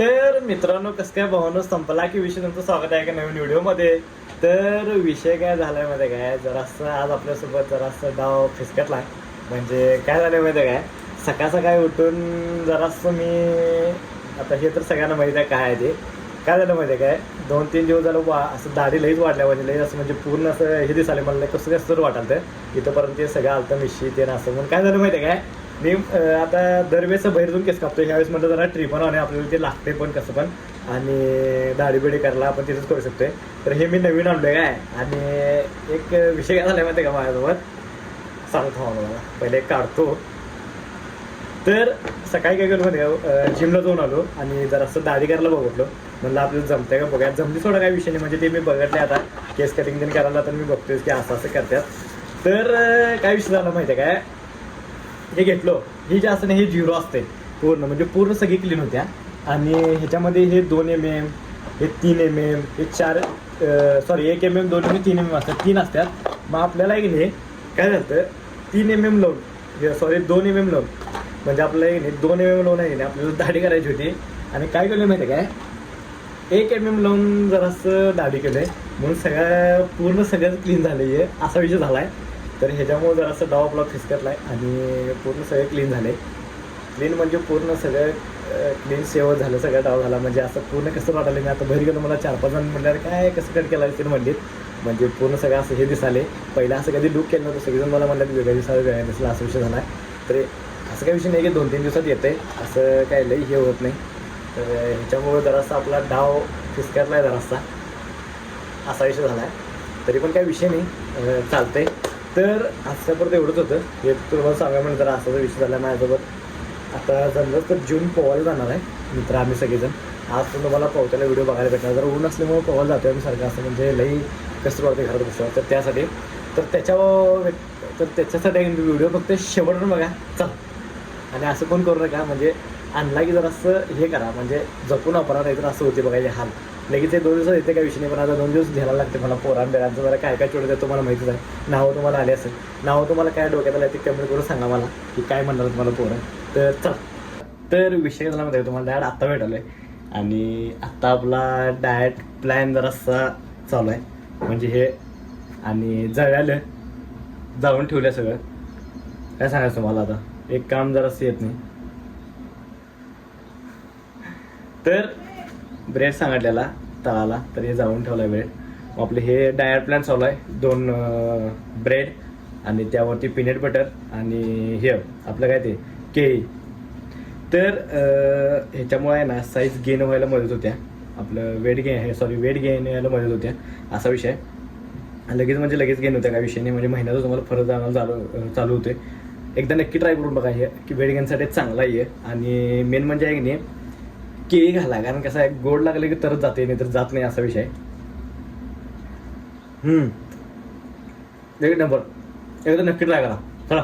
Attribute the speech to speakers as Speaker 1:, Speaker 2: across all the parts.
Speaker 1: तर मित्रांनो, कसं काय भावनो संपला की विषय तुमचं स्वागत आहे का नवीन व्हिडिओमध्ये. तर विषय काय झालाय माहिती काय, जरासं आज आपल्यासोबत जरासं डाव फिसकटलाय. म्हणजे काय झालंय माहिती काय, सकाळ सकाळी उठून जरासं मी आता हे तर सगळ्यांना माहिती आहे काय आहे ते. काय झालं माहिती आहे काय, 2-3 दिवस झालं असं दाढी लईच वाढल्या, म्हणजे लई असं म्हणजे पूर्ण असं हे दिसाले मला कसं कसं तर वाटालं इथंपर्यंत ते सगळं आलतं मिशी ते असं. म्हणून काय झालं माहिती आहे काय, मी आता दरवेळेस बाहेरून केस कापतो, ह्यावेळेस म्हटलं जरा ट्रिपन आणि आपल्याला ते लागते पण कसं पण, आणि दाढी बिडी करायला आपण तिथंच करू शकतोय. तर हे मी नवीन आणलोय काय. आणि एक विषय काय झाला माहिती आहे का माझ्यासोबत, सांगतो मला पहिले काढतो. तर सकाळी काय केलं माहिती का, जिमला जाऊन आलो आणि जरासं दाढी करायला बघितलो. म्हणलं आपल्याला जमतंय का बघा, जमली थोडा काय विषय नाही, म्हणजे ते मी बघितले आता केस कटिंग दिन करायला, तर मी बघतोय की असं असं करतात. तर काय विषय झाला माहिती आहे काय, हे घेतलो, ही जे असतं ना हे 0 असते पूर्ण, म्हणजे पूर्ण सगळी क्लीन होत्या. आणि ह्याच्यामध्ये हे 2 mm, हे 3 mm, हे 1 mm, 2 mm, 3 mm असतात, 3 असतात. मग आपल्याला एक नाही काय झालं, 3 mm लावून 2 mm लावून, म्हणजे आपल्याला एक नाही 2 mm लावून आहे नाही आपल्याला दाढी करायची होती. आणि काय केलं माहिती आहे काय, 1 mm लावून जरासं दाढी केलंय, म्हणून पूर्ण सगळंच क्लीन झालं आहे असा विषय झाला आहे. तर ह्याच्यामुळे जरासं डाव आपला फिसकटलाय आणि पूर्ण सगळं क्लीन झाले. क्लीन म्हणजे पूर्ण सगळं क्लीन सेव झालं, सगळं डाव झाला. म्हणजे असं पूर्ण कसं वाटायला, मी आता घरी गेलो, मला 4-5 जण म्हटल्यावर काय कसं कट केलं ते म्हणलीत. म्हणजे पूर्ण सगळं असं हे दिसाले, पहिला असं कधी लुक केलं नव्हतं, सगळेजण मला म्हणलं वेगळ्या दिसला असा विषय झाला आहे. तर असं काही विषय नाही की 2-3 दिवसात येतं आहे, असं काय लई हे होत नाही. तर ह्याच्यामुळं जरासा आपला डाव फिसकटला आहे जरासा, असा विषय झाला आहे. तरी पण काही विषय नाही, चालतंय. तर आजच्यापर्यंत एवढंच होतं, हे तुम्हाला सांगा म्हणजे जरा असाचा विषय झाला माझ्यासोबत. आता जमलं तर जून पोहायला जाणार आहे मित्र आम्ही सगळेजण. आज तुम्हाला पोहताला व्हिडिओ बघायला भेटणार, जर ऊन असल्यामुळे पोहायला जातो आम्ही सारखं, असं म्हणजे लई कसं वाटते घरात बसल्यावर. तर त्यासाठी त्याच्यासाठी व्हिडिओ फक्त शेवटून बघा चल. आणि असं कोण करू नका, म्हणजे आणला की जर असं हे करा, म्हणजे जपून वापरा, नाही तर असं होते बघायचे हाल. लगेच 2 दिवसात येते काय विषय नाही, पण आता 2 दिवस घ्यायला लागते मला. पोरांबिरांचं जरा काय काय चोट आहे तुम्हाला माहितीच आहे. नावं तुम्हाला आले असेल, नावं तुम्हाला काय डोक्यात आलं ते कमेंट करून सांगा मला की काय म्हणणार तुम्हाला पोरं. तर चल, तर विषय झाला मध्ये तुम्हाला डायट आत्ता भेटलं आहे. आणि आत्ता आपला डायट प्लॅन जरासा चालू आहे, म्हणजे हे आणि जळालं जाऊन ठेवलं सगळं. काय सांगायचं तुम्हाला, आता एक काम जरासं येत नाही. तर ब्रेड सांगितलेला तळाला, तर हे जाऊन ठेवला ब्रेड. आपले हे डायट प्लॅन चालू आहे, 2 ब्रेड आणि त्यावरती पीनट बटर आणि हे आपलं काय ते केळी. तर ह्याच्यामुळे आहे ना साईज गेन व्हायला मदत होत्या, आपलं वेट गेन व्हायला मदत होत्या असा विषय. लगेच म्हणजे लगेच गेन होत्या काय विषय नाही, म्हणजे महिन्याचा तुम्हाला फरक जाणं चालू होते. एकदा नक्की ट्राय करून बघा हे, की वेट गेनसाठी चांगला आहे. आणि मेन म्हणजे आहे की नाही केळी घाला, कारण कसं आहे गोड लागले की तरच जाते, नाही तर जात नाही असा विषय. एक नंबर, एकदा नक्की ट्राय करा चला.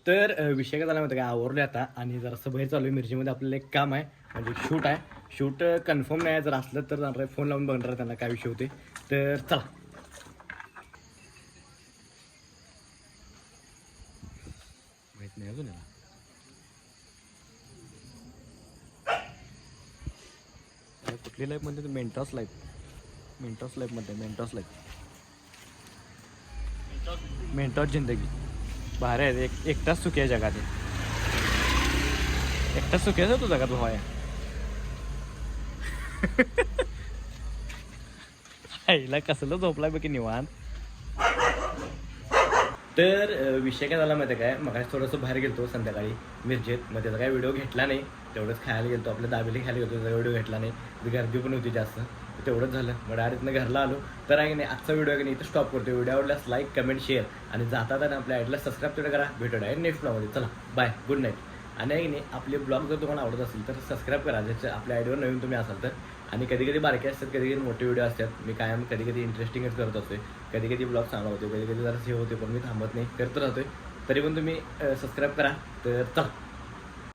Speaker 1: तर विषय काय झाला माहिती काय, आवरले आता आणि जरासं बाहेर चालू आहे. मिरचीमध्ये आपल्याला एक काम आहे, म्हणजे शूट आहे. शूट कन्फर्म नाही, जर असलं तर जाणार आहे, फोन लावून बघणार त्यांना काय विषय होते. तर चला, माहित नाही अजून याला. कुठली लाईफ म्हणते, मेंटॉस लाईफ म्हणते, मेंटॉस जिंदगी भारी आहे. एकटाच सुखी आहे जगात, एकटाच सुखी आहे तू जगात भावा. आईला कसलं झोपलाय बघ की निवांत. तर विषय काय झाला माहिती आहे काय, मग थोडंसं बाहेर गेलतो संध्याकाळी मिरजेत. मग त्याचा काय व्हिडिओ घेतला नाही, तेवढंच खायला गेलतो, आपल्या दाबेली खायला गेलतो, त्याचा व्हिडिओ घेतला नाही. गर्दी पण होती जास्त, तेवढंच झालं. मग डायरेक्टनं घरला आलो. तर आहे की नाही आजचा व्हिडिओ की नाही इथं स्टॉप करतो. व्हिडिओ आवडल्यास लाईक, कमेंट, शेअर आणि जातात आणि आपल्या आयडीला सबस्क्राईब तेवढं करा. भेटूया आहे नेक्स्ट ब्लॉगमध्ये. चला बाय, गुड नाईट. आणि आहे की नाही आपले ब्लॉग जर तुम्हाला आवडत असेल तर सबस्क्राईब करा, ज्याच्या आपल्या आयडीवर नवीन तुम्ही असाल तर. आणि कधी कधी बारके असतात, कधी कधी मोठे व्हिडिओ असतात. मी कायम कधी कधी इंटरेस्टिंगच करत असते, कधी कधी ब्लॉग चांगला होते, कधी कधी जरा हे होते, पण मी थांबत नाही, करत राहतोय. तरी पण तुम्ही सबस्क्राईब करा. तर चला.